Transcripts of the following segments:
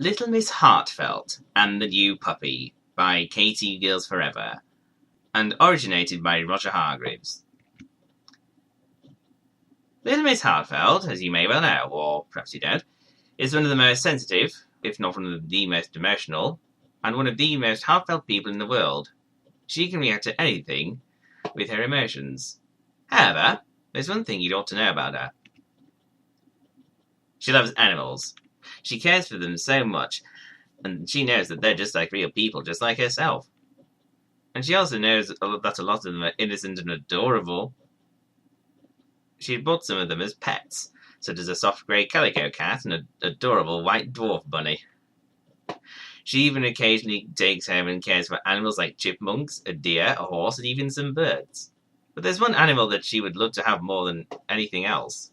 Little Miss Heartfelt and the New Puppy by Katie Girls Forever, and originated by Roger Hargreaves. Little Miss Heartfelt, as you may well know, or perhaps you don't, is one of the most sensitive, if not one of the most emotional, and one of the most heartfelt people in the world. She can react to anything with her emotions. However, there's one thing you'd ought to know about her. She loves animals. She cares for them so much, and she knows that they're just like real people, just like herself. And she also knows that a lot of them are innocent and adorable. She bought some of them as pets, such as a soft grey calico cat and an adorable white dwarf bunny. She even occasionally takes home and cares for animals like chipmunks, a deer, a horse, and even some birds. But there's one animal that she would love to have more than anything else.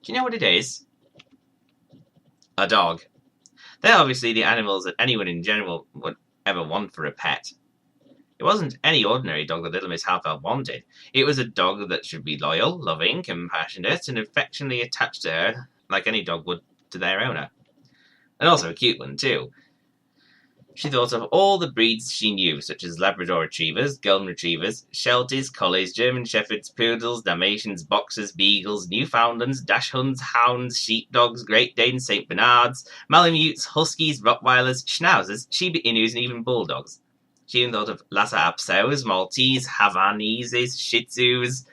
Do you know what it is? A dog. They're obviously the animals that anyone in general would ever want for a pet. It wasn't any ordinary dog that Little Miss Heartfelt wanted. It was a dog that should be loyal, loving, compassionate, and affectionately attached to her, like any dog would to their owner. And also a cute one, too. She thought of all the breeds she knew, such as Labrador Retrievers, Golden Retrievers, Shelties, Collies, German Shepherds, Poodles, Dalmatians, Boxers, Beagles, Newfoundlands, Dachshunds, Hounds, Sheepdogs, Great Danes, St. Bernards, Malamutes, Huskies, Rottweilers, Schnauzers, Shiba Inus, and even Bulldogs. She even thought of Lhasa Apsos, Maltese, Havaneses, Shih Tzus,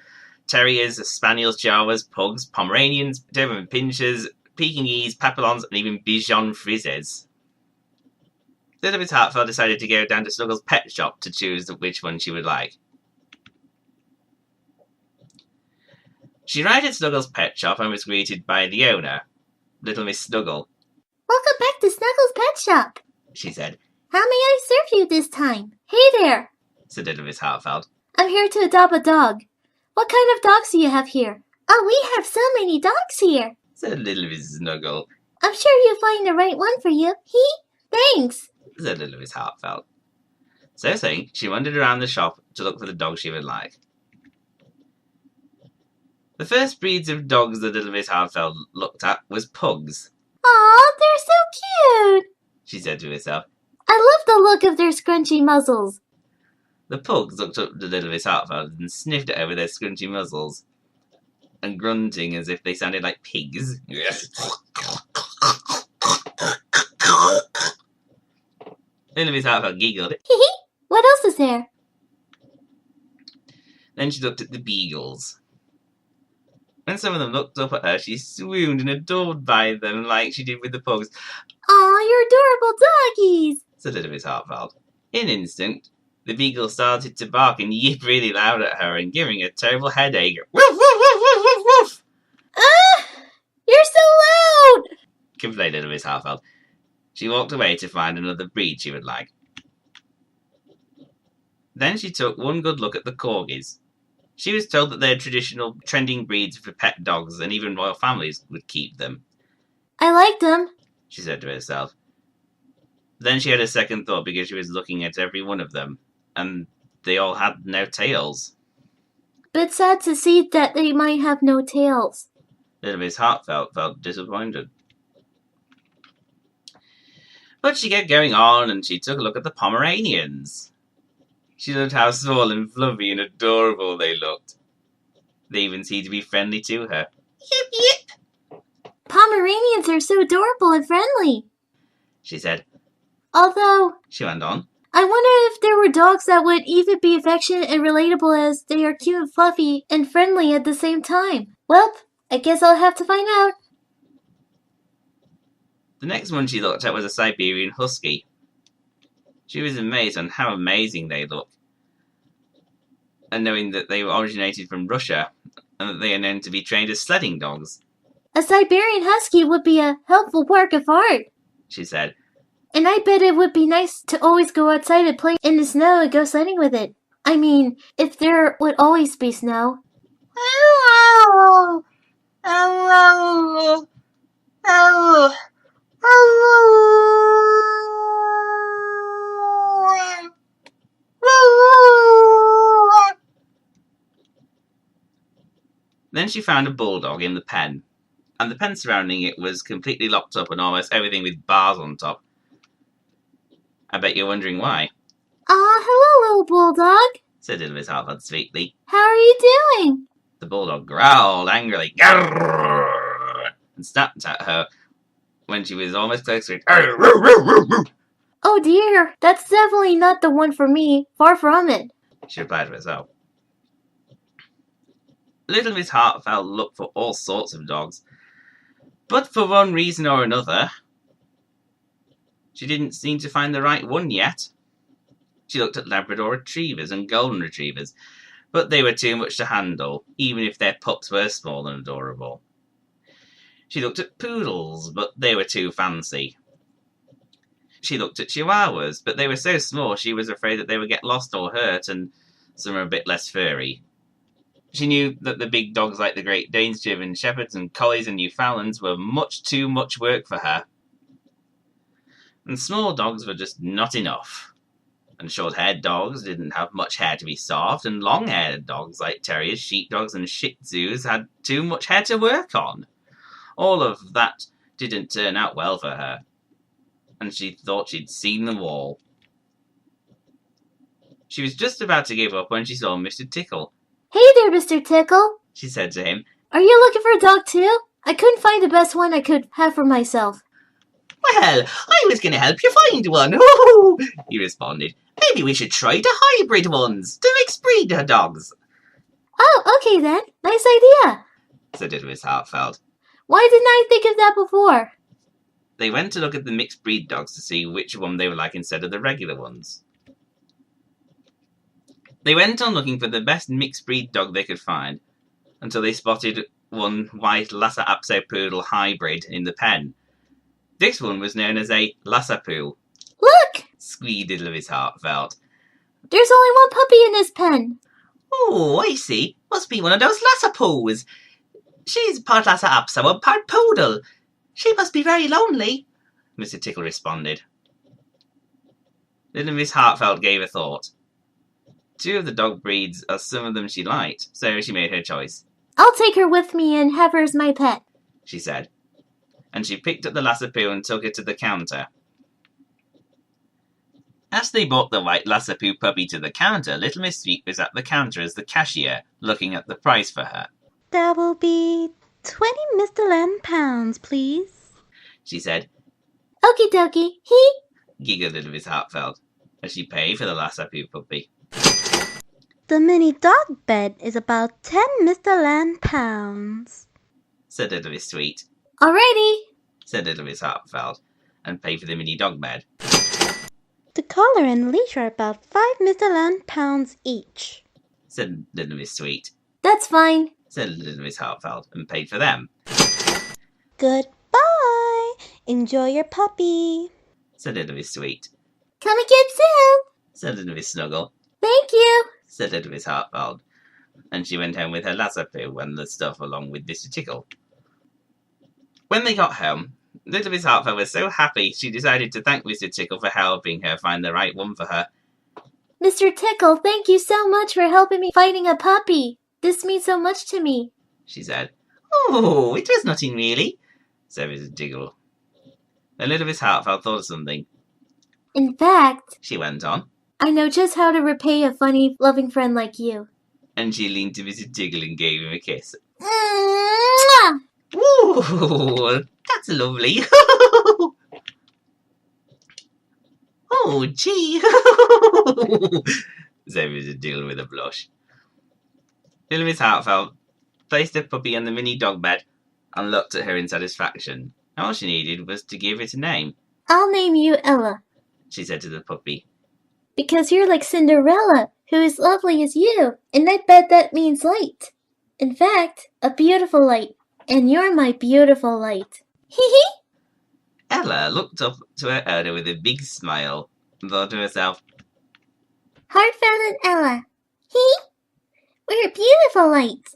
Terriers, Spaniels, Chihuahuas, Pugs, Pomeranians, Doberman Pinschers, Pekingese, Papillons, and even Bichon Frises. Little Miss Heartfelt decided to go down to Snuggles' pet shop to choose which one she would like. She arrived at Snuggles' pet shop and was greeted by the owner, Little Miss Snuggle. "Welcome back to Snuggles' pet shop," she said. "How may I serve you this time?" "Hey there," said Little Miss Heartfelt. "I'm here to adopt a dog. What kind of dogs do you have here?" "Oh, we have so many dogs here," said Little Miss Snuggle. "I'm sure you'll find the right one for you. Thanks," said Little Miss Heartfelt. So saying, she wandered around the shop to look for the dog she would like. The first breeds of dogs that Little Miss Heartfelt looked at was pugs. "Aw, they're so cute," she said to herself. "I love the look of their scrunchy muzzles." The pugs looked up to Little Miss Heartfelt and sniffed over their scrunchy muzzles, and grunting as if they sounded like pigs. Little Miss Heartfelt giggled. "What else is there?" Then she looked at the beagles. When some of them looked up at her, she swooned and adored by them like she did with the pugs. "Aw, you're adorable doggies," said Little Miss Heartfelt. In an instant, the beagle started to bark and yip really loud at her and giving a terrible headache. Woof, woof, woof, woof, woof, woof! "You're so loud," complained Little Miss Heartfelt. She walked away to find another breed she would like. Then she took one good look at the corgis. She was told that they're traditional trending breeds for pet dogs, and even royal families would keep them. "I like them," she said to herself. Then she had a second thought because she was looking at every one of them, and they all had no tails. "But sad to see that they might have no tails." Little Miss Heartfelt felt disappointed. But she kept going on, and she took a look at the Pomeranians. She loved how small and fluffy and adorable they looked. They even seemed to be friendly to her. Yip, yip! "Pomeranians are so adorable and friendly," she said. "Although," she went on, "I wonder if there were dogs that would even be affectionate and relatable as they are cute and fluffy and friendly at the same time. Well, I guess I'll have to find out." The next one she looked at was a Siberian Husky. She was amazed on how amazing they looked, and knowing that they were originated from Russia, and that they are known to be trained as sledding dogs. "A Siberian Husky would be a helpful work of art," she said. "And I bet it would be nice to always go outside and play in the snow and go sledding with it. I mean, if there would always be snow." Then she found a bulldog in the pen, and the pen surrounding it was completely locked up and almost everything with bars on top. I bet you're wondering why, Hello, little bulldog, said little Miss Heartfelt sweetly. How are you doing? The bulldog growled angrily and snapped at her when she was almost close to it. Oh dear, that's definitely not the one for me. Far from it, she replied to herself. Little Miss Heartfelt looked for all sorts of dogs, but for one reason or another, she didn't seem to find the right one yet. She looked at Labrador Retrievers and Golden Retrievers, but they were too much to handle, even if their pups were small and adorable. She looked at Poodles, but they were too fancy. She looked at Chihuahuas, but they were so small she was afraid that they would get lost or hurt, and some were a bit less furry. She knew that the big dogs like the Great Danes, German Shepherds, and Collies and Newfoundlands were much too much work for her. And small dogs were just not enough. And short-haired dogs didn't have much hair to be soft, and long-haired dogs like terriers, sheepdogs, and shih tzus had too much hair to work on. All of that didn't turn out well for her, and she thought she'd seen them all. She was just about to give up when she saw Mr. Tickle. Hey there, Mr. Tickle, she said to him. Are you looking for a dog too? I couldn't find the best one I could have for myself. Well, I was going to help you find one, he responded. Maybe we should try the hybrid ones, the mixed breed dogs. Oh, okay then. Nice idea, said little Miss Heartfelt. Why didn't I think of that before? They went to look at the mixed breed dogs to see which one they would like instead of the regular ones. They went on looking for the best mixed breed dog they could find until they spotted one white Lhasa Apso Poodle hybrid in the pen. This one was known as a Lhasa Poo. Look! Squeaked little Miss Heartfelt. There's only one puppy in this pen. Oh, I see. Must be one of those Lhasa Poos. She's part Lhasa Apso and part Poodle. She must be very lonely, Mr. Tickle responded. Little Miss Heartfelt gave a thought. Two of the dog breeds are some of them she liked, so she made her choice. I'll take her with me and have her as my pet, she said. And she picked up the Lhasa Poo and took it to the counter. As they brought the white Lhasa Poo puppy to the counter, Little Miss Sweet was at the counter as the cashier, looking at the price for her. That will be 20 Mr. Land pounds, please, she said. Okie dokie, he, giggled Little Miss Heartfelt, as she paid for the Lhasa Poo puppy. The mini dog bed is about 10 Mr. Land pounds, said Little Miss Sweet. Alrighty, said Little Miss Heartfelt, and paid for the mini dog bed. The collar and leash are about 5 Mr. Land pounds each, said Little Miss Sweet. That's fine, said Little Miss Heartfelt, and paid for them. Goodbye! Enjoy your puppy, said Little Miss Sweet. Come again soon, said Little Miss Snuggle. Thank you, said Little Miss Heartfelt, and she went home with her Lhasa Poo and the stuff along with Mr. Tickle. When they got home, Little Miss Heartfelt was so happy she decided to thank Mr. Tickle for helping her find the right one for her. Mr. Tickle, thank you so much for helping me finding a puppy. This means so much to me, she said. Oh, it was nothing really, said Mr. Tickle. Then Little Miss Heartfelt thought of something. In fact, she went on, I know just how to repay a funny, loving friend like you. And she leaned to Mr. Tickle and gave him a kiss. Mwah! Ooh, that's lovely. Oh, gee, said Mr. Tickle with a blush. Little Miss Heartfelt placed the puppy on the mini dog bed and looked at her in satisfaction. All she needed was to give it a name. I'll name you Ella, she said to the puppy. Because you're like Cinderella, who is lovely as you, and I bet that means light. In fact, a beautiful light, and you're my beautiful light. Hee hee! Ella looked up to her owner with a big smile and thought to herself, Heartfelt and Ella. Hee! We're beautiful lights.